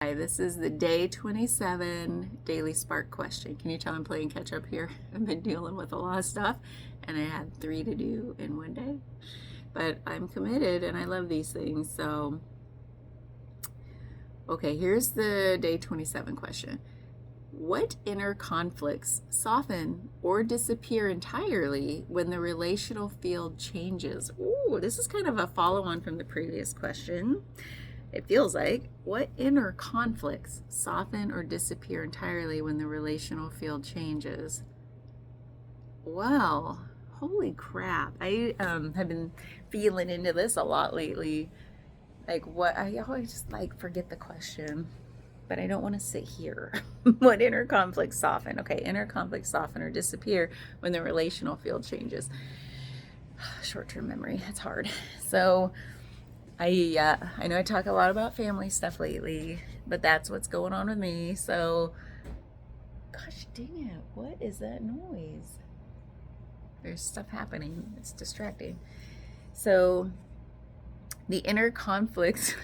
Hi, this is the day 27 Daily Spark question. Can you tell I'm playing catch up here? I've been dealing with a lot of stuff and I had 3 to do in one day. But I'm committed and I love these things. So, okay, here's the day 27 question. What inner conflicts soften or disappear entirely when the relational field changes? Ooh, this is kind of a follow on from the previous question. It feels like, what inner conflicts soften or disappear entirely when the relational field changes? Well, holy crap. I have been feeling into this a lot lately. Like, what I always just like forget the question, but I don't want to sit here. What inner conflicts soften? Okay, inner conflicts soften or disappear when the relational field changes. Short-term memory, it's hard. So, I know I talk a lot about family stuff lately, but that's what's going on with me. So, gosh dang it, what is that noise? There's stuff happening. It's distracting. So, the inner conflicts,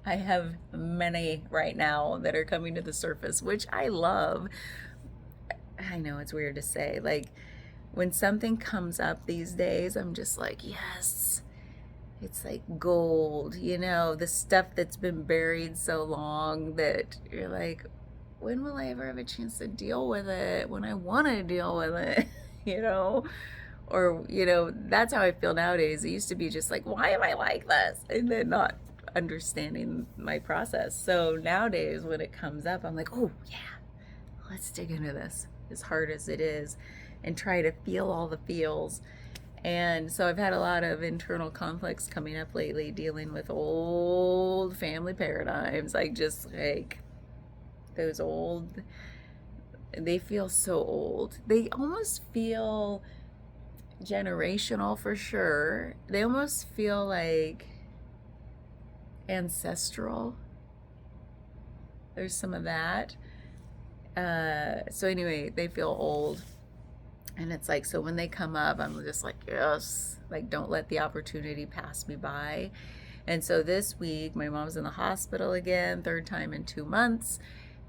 I have many right now that are coming to the surface, which I love. I know it's weird to say. Like, when something comes up these days, I'm just like, yes. It's like gold, the stuff that's been buried so long that you're like, when will I ever have a chance to deal with it? When I want to deal with it, you know? Or, that's how I feel nowadays. It used to be just like, why am I like this? And then not understanding my process. So nowadays, when it comes up, I'm like, oh, yeah, let's dig into this, as hard as it is, and try to feel all the feels. And so I've had a lot of internal conflicts coming up lately, dealing with old family paradigms, like just like those old, they feel so old. They almost feel generational for sure. They almost feel like ancestral. There's some of that. So anyway, they feel old. And it's like, so when they come up, I'm just like, yes, like, don't let the opportunity pass me by. And so this week, my mom's in the hospital again, third time in 2 months.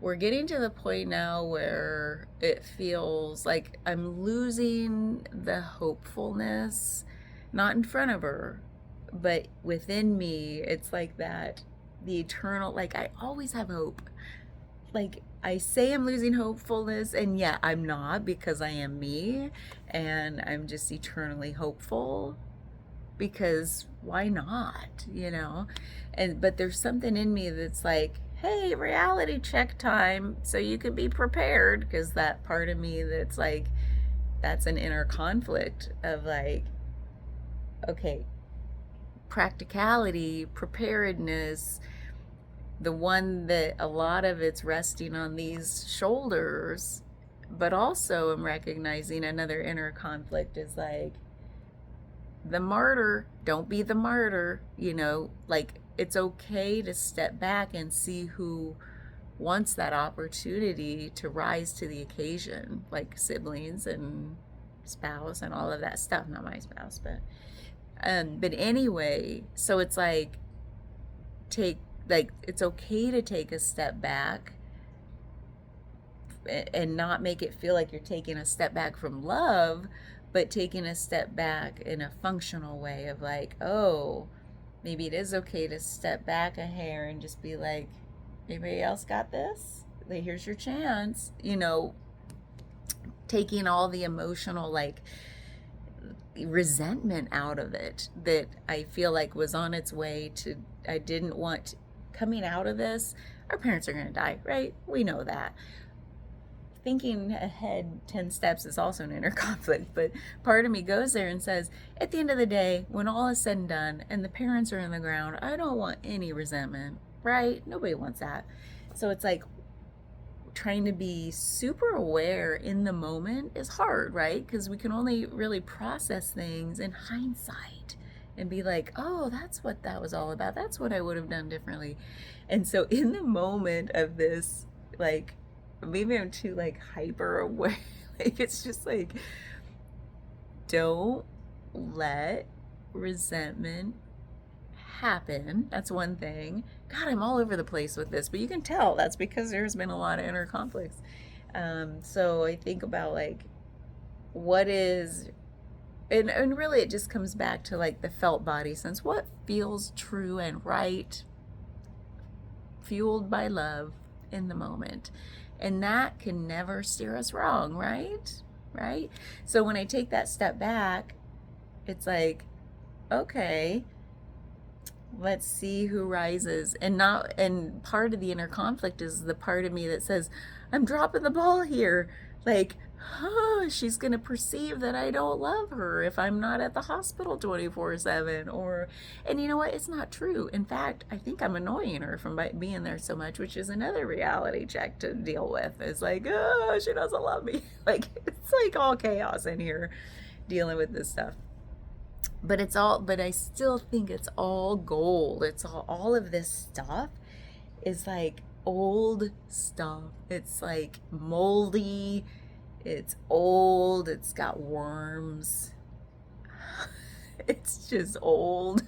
We're getting to the point now where it feels like I'm losing the hopefulness, not in front of her, but within me. It's like that, the eternal, like, I always have hope. Like, I say I'm losing hopefulness, and yeah, I'm not, because I am me, and I'm just eternally hopeful, because why not, but there's something in me that's like, hey, reality check time, so you can be prepared, because that part of me that's like, that's an inner conflict of like, okay, practicality, preparedness, the one that a lot of it's resting on these shoulders. But also I'm recognizing another inner conflict is like, the martyr, don't be the martyr, like, it's okay to step back and see who wants that opportunity to rise to the occasion, like siblings and spouse and all of that stuff. Not my spouse, but anyway, so it's like, it's okay to take a step back and not make it feel like you're taking a step back from love, but taking a step back in a functional way of like, oh, maybe it is okay to step back a hair and just be like, anybody else got this? Like, here's your chance, taking all the emotional, like, resentment out of it that I feel like was on its way to, I didn't want coming out of this. Our parents are going to die, right? We know that. Thinking ahead 10 steps is also an inner conflict, but part of me goes there and says, at the end of the day, when all is said and done and the parents are in the ground, I don't want any resentment, right? Nobody wants that. So it's like, trying to be super aware in the moment is hard, right? Because we can only really process things in hindsight and be like, oh, that's what that was all about. That's what I would have done differently. And so in the moment of this, like, maybe I'm too, like, hyper aware. Like, it's just like, don't let resentment happen. That's one thing. God, I'm all over the place with this, but you can tell that's because there's been a lot of inner conflicts. So I think about like what is, and really it just comes back to like the felt body sense. What feels true and right, fueled by love in the moment. And that can never steer us wrong, right? Right? So when I take that step back, it's like, okay, let's see who rises. And part of the inner conflict is the part of me that says, I'm dropping the ball here. Like, she's going to perceive that I don't love her if I'm not at the hospital 24/7. And you know what? It's not true. In fact, I think I'm annoying her from being there so much, which is another reality check to deal with. It's like, oh, she doesn't love me. Like, it's like all chaos in here dealing with this stuff. But I still think it's all gold. It's all of this stuff is like old stuff. It's like moldy, it's old, it's got worms. It's just old.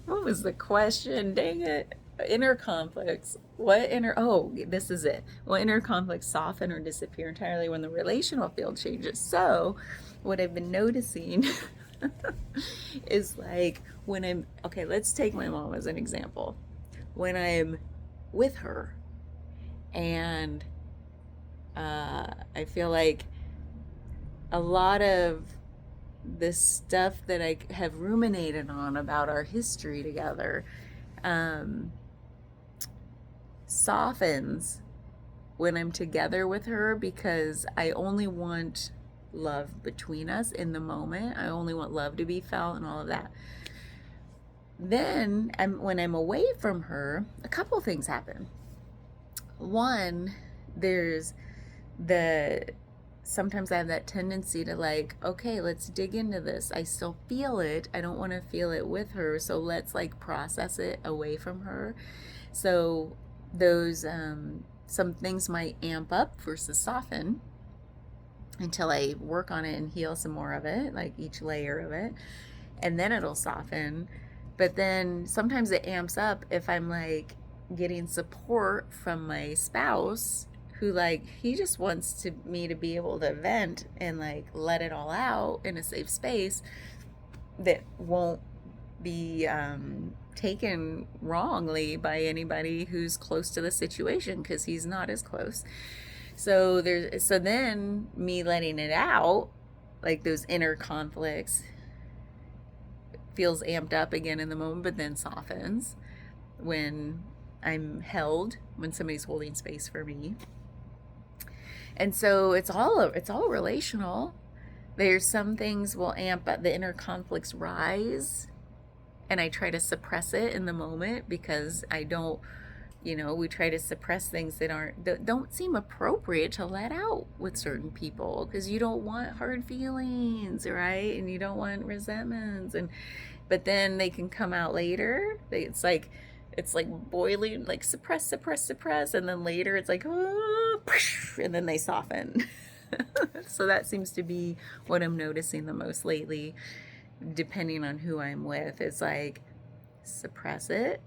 What was the question? Dang it. Inner conflicts. Oh, this is it. What inner conflicts soften or disappear entirely when the relational field changes? So, what I've been noticing is like okay, let's take my mom as an example. When I'm with her and I feel like a lot of the stuff that I have ruminated on about our history together softens when I'm together with her, because I only want love between us in the moment. I only want love to be felt and all of that. Then when I'm away from her, a couple things happen. One, there's sometimes I have that tendency to like, okay, let's dig into this. I still feel it. I don't want to feel it with her. So let's like process it away from her. So those, some things might amp up versus soften until I work on it and heal some more of it, like each layer of it. And then it'll soften. But then sometimes it amps up if I'm like getting support from my spouse, who like he just wants me to be able to vent and like let it all out in a safe space that won't be taken wrongly by anybody who's close to the situation, because he's not as close. So then me letting it out, like those inner conflicts, feels amped up again in the moment, but then softens when I'm held, when somebody's holding space for me. And so it's all relational. There's some things will amp up, the inner conflicts rise, and I try to suppress it in the moment because I don't, we try to suppress things that don't seem appropriate to let out with certain people, because you don't want hard feelings, right? And you don't want resentments, but then they can come out later. It's like boiling, like suppress, and then later it's like, oh, and then they soften. So that seems to be what I'm noticing the most lately, depending on who I'm with. It's like, suppress it.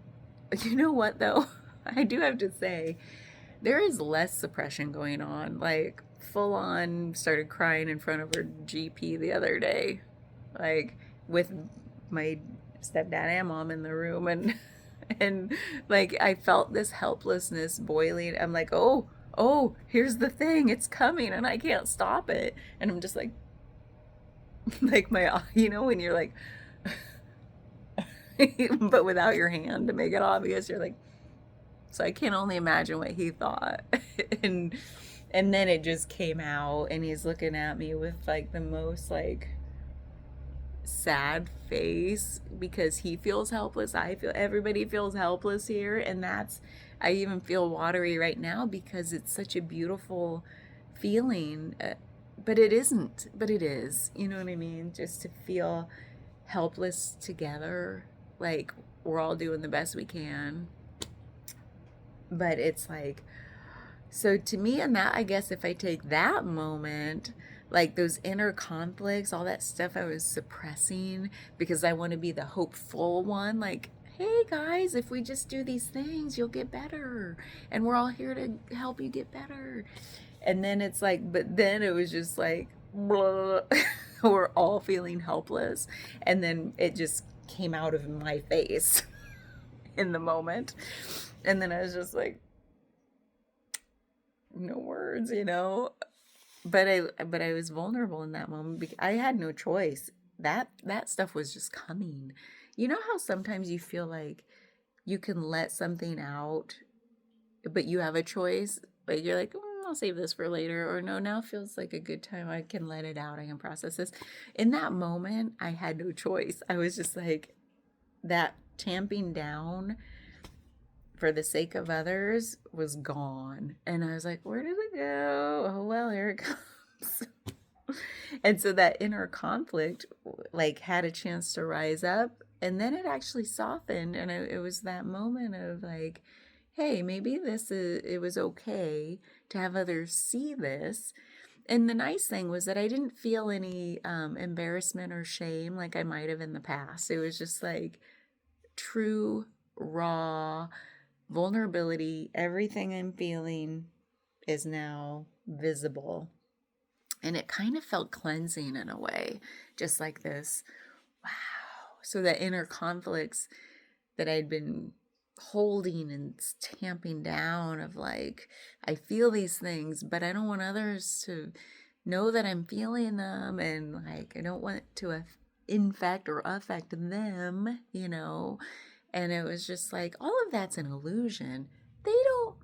You know what though? I do have to say, there is less suppression going on. Like, full on started crying in front of her GP the other day, like with my stepdad and mom in the room, and like I felt this helplessness boiling. I'm like, oh, here's the thing, it's coming and I can't stop it. And I'm just like my, when you're like but without your hand to make it obvious, you're like, so I can only imagine what he thought. and then it just came out, and he's looking at me with like the most like sad face, because he feels helpless. Everybody feels helpless here, and I even feel watery right now because it's such a beautiful feeling, but it isn't, but it is, you know what I mean? Just to feel helpless together, like we're all doing the best we can. But it's like, so to me, and that, I guess if I take that moment, like those inner conflicts, all that stuff I was suppressing because I want to be the hopeful one, like, hey guys, if we just do these things, you'll get better. And we're all here to help you get better. And then it's like, but then it was just like, blah. We're all feeling helpless. And then it just came out of my face in the moment. And then I was just like, no words, but I was vulnerable in that moment because I had no choice. That stuff was just coming. You know how sometimes you feel like you can let something out, but you have a choice. Like you're like, I'll save this for later, or no, now feels like a good time. I can let it out. I can process this. In that moment, I had no choice. I was just like that tamping down for the sake of others was gone. And I was like, where did it go? Oh, well, here it comes. And so that inner conflict like had a chance to rise up, and then it actually softened, and it was that moment of like, hey, maybe it was okay to have others see this. And the nice thing was that I didn't feel any embarrassment or shame like I might have in the past. It was just like true, raw vulnerability. Everything I'm feeling is now visible. And it kind of felt cleansing in a way, just like this. Wow. So the inner conflicts that I'd been holding and tamping down of like, I feel these things, but I don't want others to know that I'm feeling them. And like, I don't want to infect or affect them. And it was just like, all of that's an illusion. They don't,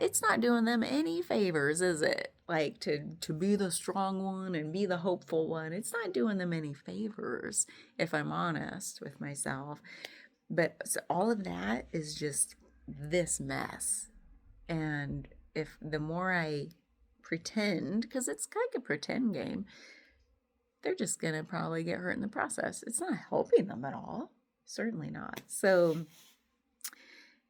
it's not doing them any favors, is it? Like to be the strong one and be the hopeful one. It's not doing them any favors, if I'm honest with myself. But so all of that is just this mess. And if the more I pretend, because it's like a pretend game, they're just gonna probably get hurt in the process. It's not helping them at all. Certainly not.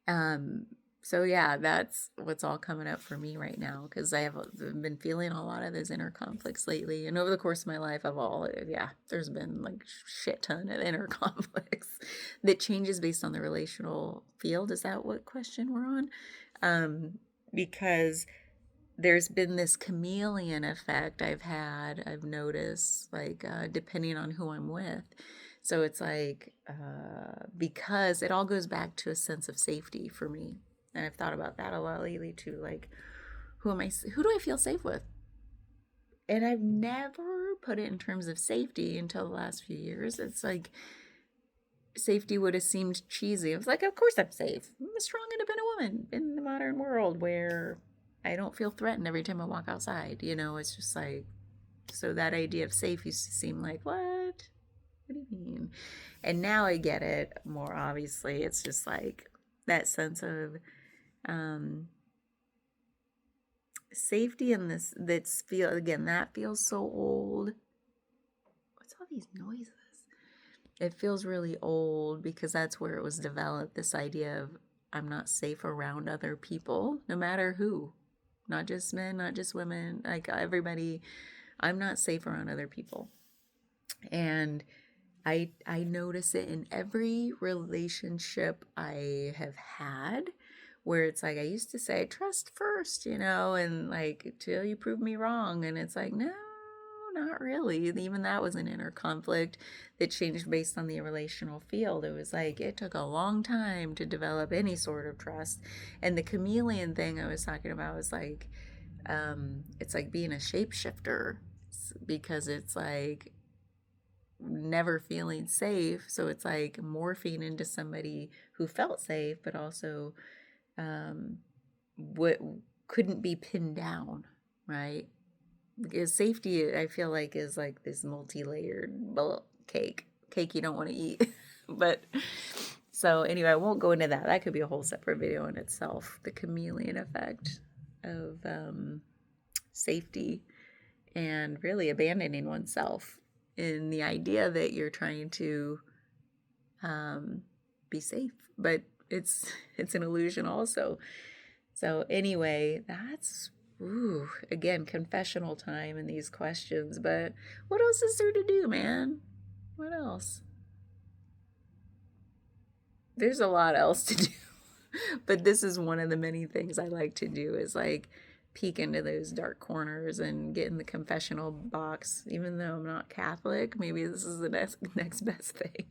Um, so yeah, that's what's all coming up for me right now, because I've been feeling a lot of those inner conflicts lately, and over the course of my life, there's been like shit ton of inner conflicts that changes based on the relational field. Is that what question we're on? Because there's been this chameleon effect I've noticed, like depending on who I'm with. So it's like, because it all goes back to a sense of safety for me. And I've thought about that a lot lately too. Like, who do I feel safe with? And I've never put it in terms of safety until the last few years. It's like safety would have seemed cheesy. It was like, of course I'm safe. I'm a strong, independent woman in the modern world where I don't feel threatened every time I walk outside. It's just like, so that idea of safe used to seem like, what? What do you mean? And now I get it more obviously. It's just like that sense of safety in this that feels so old. What's all these noises? It feels really old because that's where it was developed, this idea of I'm not safe around other people, no matter who. Not just men, not just women, like everybody. I'm not safe around other people. And I notice it in every relationship I have had, where it's like I used to say trust first, and like till you prove me wrong, and it's like no, not really. Even that was an inner conflict that changed based on the relational field. It was like it took a long time to develop any sort of trust. And the chameleon thing I was talking about was like, it's like being a shapeshifter, because it's like never feeling safe. So it's like morphing into somebody who felt safe, but also what couldn't be pinned down, right? Because safety, I feel like, is like this multi-layered cake you don't want to eat. But so anyway, I won't go into that. That could be a whole separate video in itself. The chameleon effect of safety and really abandoning oneself in the idea that you're trying to be safe, but it's an illusion also. So anyway, that's again, confessional time in these questions. But what else is there to do, man? What else? There's a lot else to do. But this is one of the many things I like to do is like peek into those dark corners and get in the confessional box. Even though I'm not Catholic, maybe this is the next best thing.